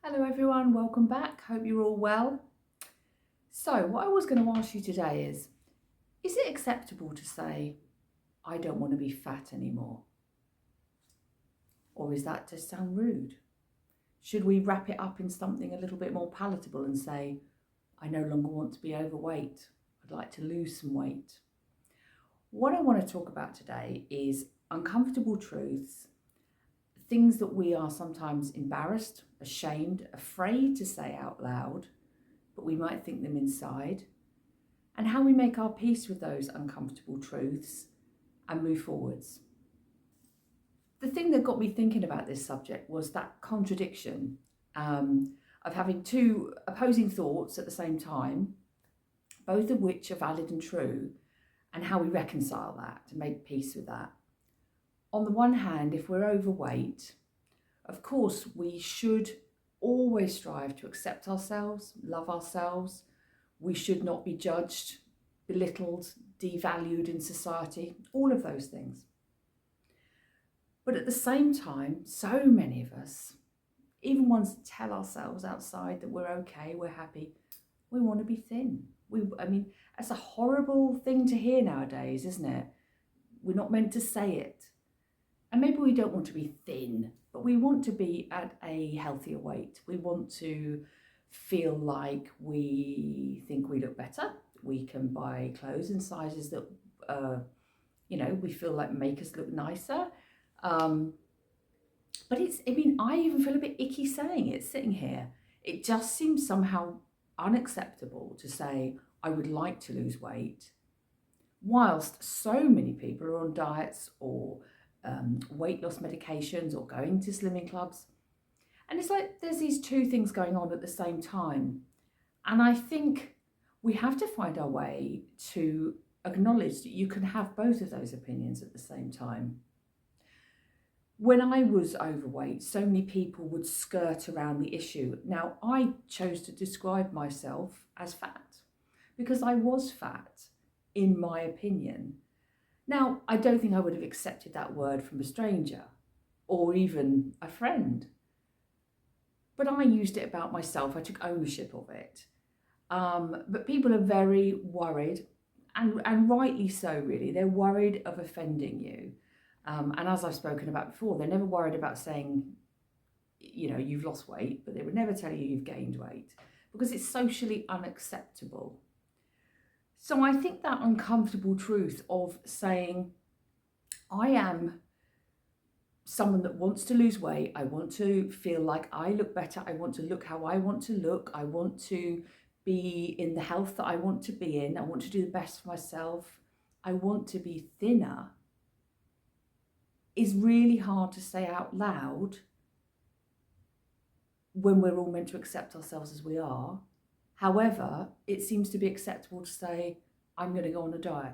Hello everyone, welcome back. Hope you're all well. So what I was going to ask you today is it acceptable to say, I don't want to be fat anymore? Or is that just sound rude? Should we wrap it up in something a little bit more palatable and say, I no longer want to be overweight. I'd like to lose some weight. What I want to talk about today is uncomfortable truths, things that we are sometimes embarrassed, ashamed, afraid to say out loud, but we might think them inside, and how we make our peace with those uncomfortable truths and move forwards. The thing that got me thinking about this subject was that contradiction of having two opposing thoughts at the same time, both of which are valid and true, and how we reconcile that to make peace with that. On the one hand, if we're overweight, of course, we should always strive to accept ourselves, love ourselves. We should not be judged, belittled, devalued in society, all of those things. But at the same time, so many of us, even ones that tell ourselves outside that we're okay, we're happy, we want to be thin. That's a horrible thing to hear nowadays, isn't it? We're not meant to say it. And maybe we don't want to be thin, but we want to be at a healthier weight. We want to feel like we think we look better. We can buy clothes in sizes that, we feel like make us look nicer. But I even feel a bit icky saying it, sitting here. It just seems somehow unacceptable to say, I would like to lose weight, whilst so many people are on diets or weight loss medications or going to slimming clubs. And it's like there's these two things going on at the same time. And I think we have to find our way to acknowledge that you can have both of those opinions at the same time. When I was overweight, so many people would skirt around the issue. Now, I chose to describe myself as fat because I was fat, in my opinion. Now, I don't think I would have accepted that word from a stranger or even a friend. But I used it about myself. I took ownership of it. But people are very worried, and rightly so, really. They're worried of offending you. And as I've spoken about before, they're never worried about saying, you've lost weight, but they would never tell you you've gained weight because it's socially unacceptable. So I think that uncomfortable truth of saying, I am someone that wants to lose weight, I want to feel like I look better, I want to look how I want to look, I want to be in the health that I want to be in, I want to do the best for myself, I want to be thinner, is really hard to say out loud when we're all meant to accept ourselves as we are. However, it seems to be acceptable to say, I'm going to go on a diet.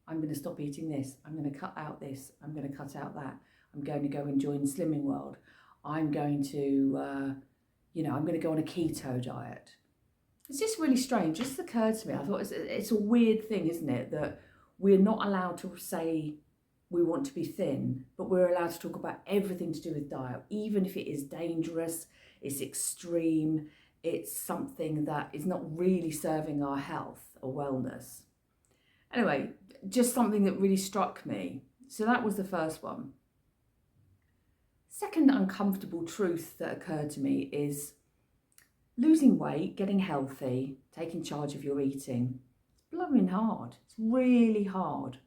I'm going to stop eating this. I'm going to cut out this. I'm going to cut out that. I'm going to go and join Slimming World. I'm going to, I'm going to go on a keto diet. It's just really strange. It just occurred to me. I thought it's a weird thing, isn't it? That we're not allowed to say we want to be thin, but we're allowed to talk about everything to do with diet, even if it is dangerous, it's extreme, it's something that is not really serving our health or wellness. Anyway, just something that really struck me. So that was the first one. Second uncomfortable truth that occurred to me is losing weight, getting healthy, taking charge of your eating. It's blowing hard. It's really hard.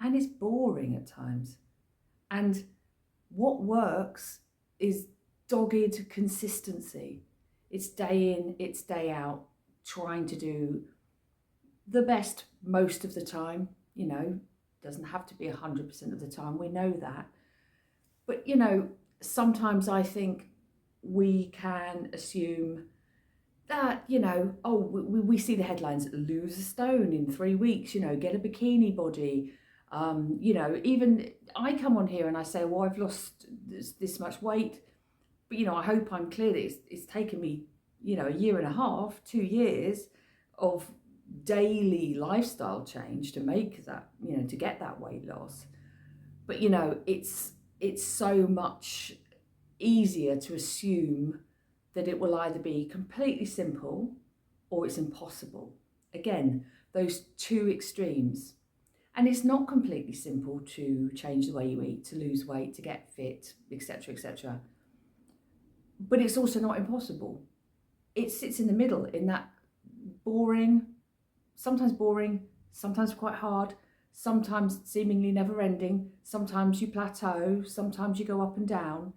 And it's boring at times. And what works is dogged consistency. It's day in, it's day out, trying to do the best most of the time. Doesn't have to be 100% of the time. We know that. But, sometimes I think we can assume that, we see the headlines, lose a stone in 3 weeks, get a bikini body. Even I come on here and I say, well, I've lost this much weight, but, I hope I'm clear that it's taken me, a year and a half, 2 years of daily lifestyle change to make that, to get that weight loss. But, it's so much easier to assume that it will either be completely simple or it's impossible. Again, those two extremes. And it's not completely simple to change the way you eat, to lose weight, to get fit, etc., etc. But it's also not impossible. It sits in the middle, in that boring, sometimes quite hard, sometimes seemingly never ending, sometimes you plateau, sometimes you go up and down.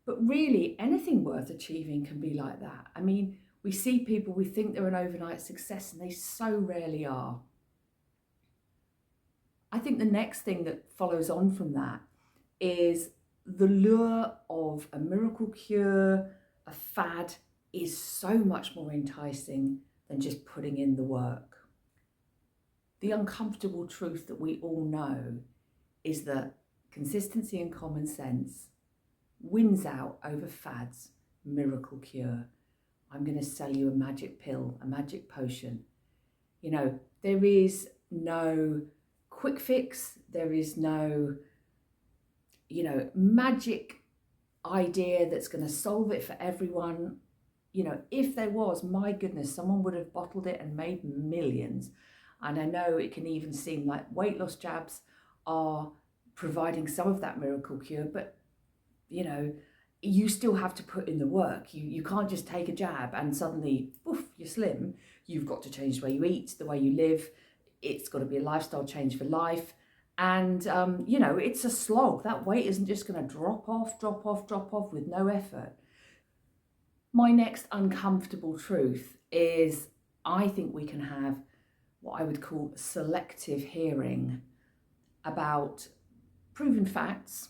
But really, anything worth achieving can be like that. I mean, we see people, we think they're an overnight success, and they so rarely are. I think the next thing that follows on from that is the lure of a miracle cure, a fad, is so much more enticing than just putting in the work. The uncomfortable truth that we all know is that consistency and common sense wins out over fads, miracle cure. I'm going to sell you a magic pill, a magic potion. You know, there is no quick fix, there is no, magic idea that's going to solve it for everyone. If there was, my goodness, someone would have bottled it and made millions. And I know it can even seem like weight loss jabs are providing some of that miracle cure, but you still have to put in the work. You can't just take a jab and suddenly, poof, you're slim. You've got to change the way you eat, the way you live. It's got to be a lifestyle change for life. And, it's a slog. That weight isn't just going to drop off with no effort. My next uncomfortable truth is I think we can have what I would call selective hearing about proven facts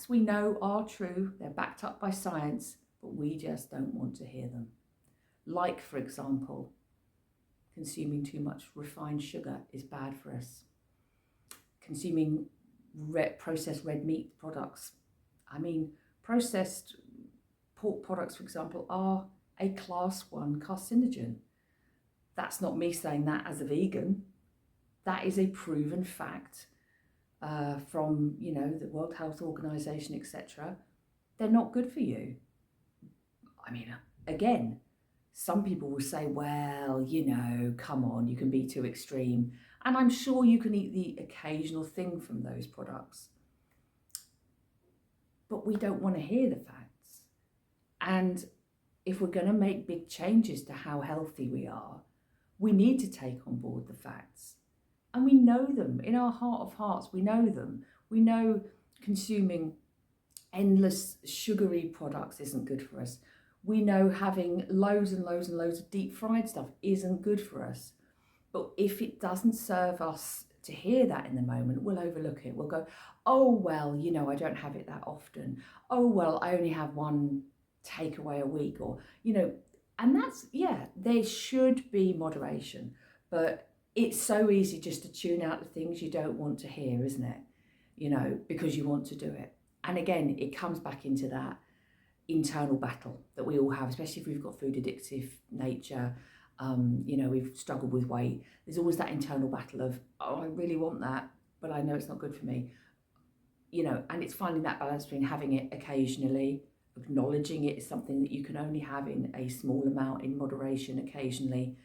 we know are true, they're backed up by science, but we just don't want to hear them. Like, for example, consuming too much refined sugar is bad for us. Consuming processed red meat products. I mean, processed pork products, for example, are a class 1 carcinogen. That's not me saying that as a vegan. That is a proven fact from, the World Health Organization, etc. They're not good for you. I mean, again, some people will say, well, come on, you can be too extreme. And I'm sure you can eat the occasional thing from those products. But we don't want to hear the facts. And if we're going to make big changes to how healthy we are, we need to take on board the facts. And we know them in our heart of hearts. We know them. We know consuming endless sugary products isn't good for us. We know having loads and loads and loads of deep fried stuff isn't good for us. But if it doesn't serve us to hear that in the moment, we'll overlook it. We'll go, oh, well, I don't have it that often. Oh, well, I only have one takeaway a week, or, and that's, there should be moderation. But it's so easy just to tune out the things you don't want to hear, isn't it? Because you want to do it. And again, it comes back into that internal battle that we all have, especially if we've got food addictive nature. We've struggled with weight. There's always that internal battle of, oh, I really want that, but I know it's not good for me. And it's finding that balance between having it occasionally, acknowledging it is something that you can only have in a small amount, in moderation occasionally,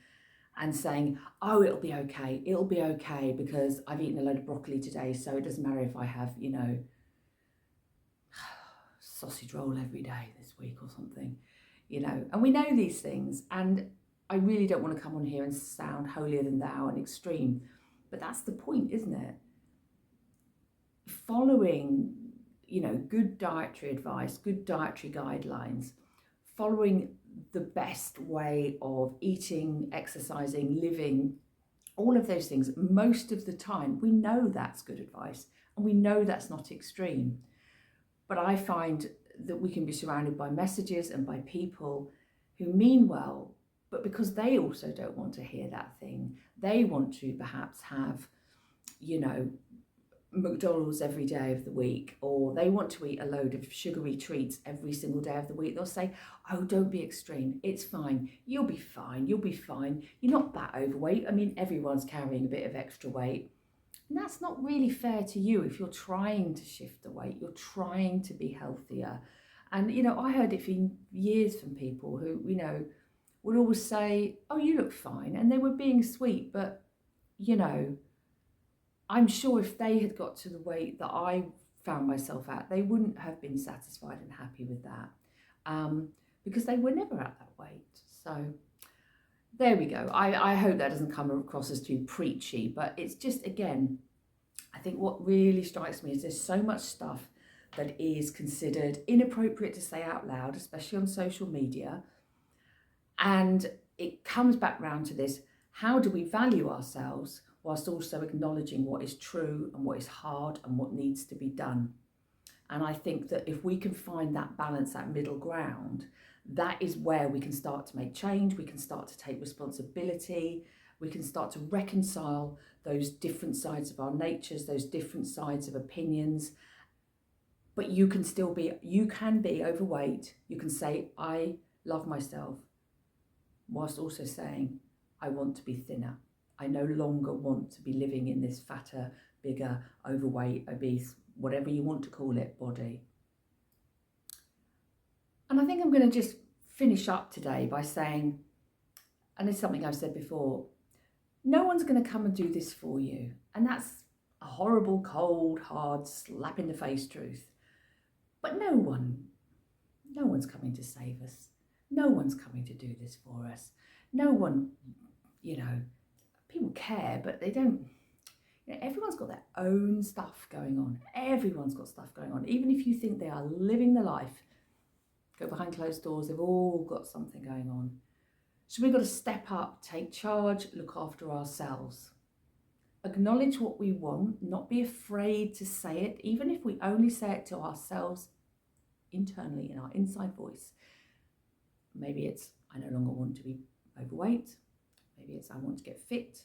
and saying, oh, it'll be okay because I've eaten a load of broccoli today, so it doesn't matter if I have, sausage roll every day this week or something, and we know these things. And I really don't want to come on here and sound holier than thou and extreme, but that's the point, isn't it? Following, good dietary advice, good dietary guidelines, following the best way of eating, exercising, living, all of those things, most of the time, we know that's good advice and we know that's not extreme. But I find that we can be surrounded by messages and by people who mean well, but because they also don't want to hear that thing, they want to perhaps have, McDonald's every day of the week, or they want to eat a load of sugary treats every single day of the week. They'll say, oh, don't be extreme. It's fine. You'll be fine. You're not that overweight. I mean, everyone's carrying a bit of extra weight. And that's not really fair to you if you're trying to shift the weight, you're trying to be healthier. And, I heard it for years from people who, would always say, oh, you look fine. And they were being sweet. But, you know, I'm sure if they had got to the weight that I found myself at, they wouldn't have been satisfied and happy with that, because they were never at that weight. So there we go. I hope that doesn't come across as too preachy, but it's just, again, I think what really strikes me is there's so much stuff that is considered inappropriate to say out loud, especially on social media. And it comes back round to this: how do we value ourselves whilst also acknowledging what is true and what is hard and what needs to be done? And I think that if we can find that balance, that middle ground, that is where we can start to make change, we can start to take responsibility, we can start to reconcile those different sides of our natures, those different sides of opinions. But you can be overweight. You can say, I love myself, whilst also saying, I want to be thinner. I no longer want to be living in this fatter, bigger, overweight, obese, whatever you want to call it, body. And I think I'm going to just finish up today by saying, and it's something I've said before, no one's going to come and do this for you. And that's a horrible, cold, hard, slap in the face truth. But no one's coming to save us. No one's coming to do this for us. No one, people care, but they don't. Everyone's got their own stuff going on. Everyone's got stuff going on. Even if you think they are living the life, go behind closed doors, they've all got something going on. So we've got to step up, take charge, look after ourselves. Acknowledge what we want, not be afraid to say it, even if we only say it to ourselves internally in our inside voice. Maybe it's, I no longer want to be overweight. Maybe it's, I want to get fit.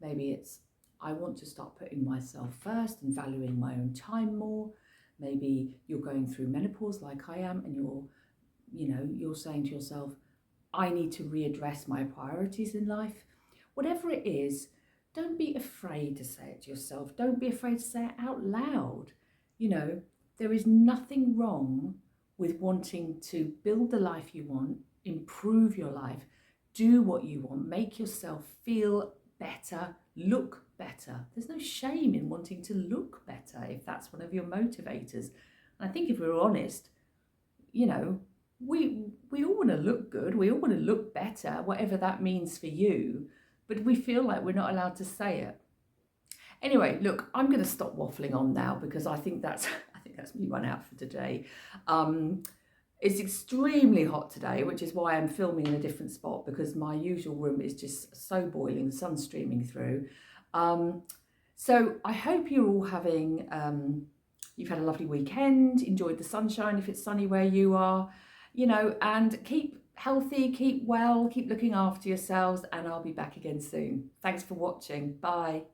Maybe it's, I want to start putting myself first and valuing my own time more. Maybe you're going through menopause like I am, and you're saying to yourself, I need to readdress my priorities in life. Whatever it is, don't be afraid to say it to yourself. Don't be afraid to say it out loud. There is nothing wrong with wanting to build the life you want, improve your life, do what you want, make yourself feel better, look better. There's no shame in wanting to look better if that's one of your motivators. And I think if we're honest, we all want to look good, we all want to look better, whatever that means for you, but we feel like we're not allowed to say it. Anyway, look, I'm going to stop waffling on now because I think that's me run out for today. It's extremely hot today, which is why I'm filming in a different spot, because my usual room is just so boiling, the sun's streaming through. So I hope you're all you've had a lovely weekend, enjoyed the sunshine if it's sunny where you are, and keep healthy, keep well, keep looking after yourselves, and I'll be back again soon. Thanks for watching. Bye.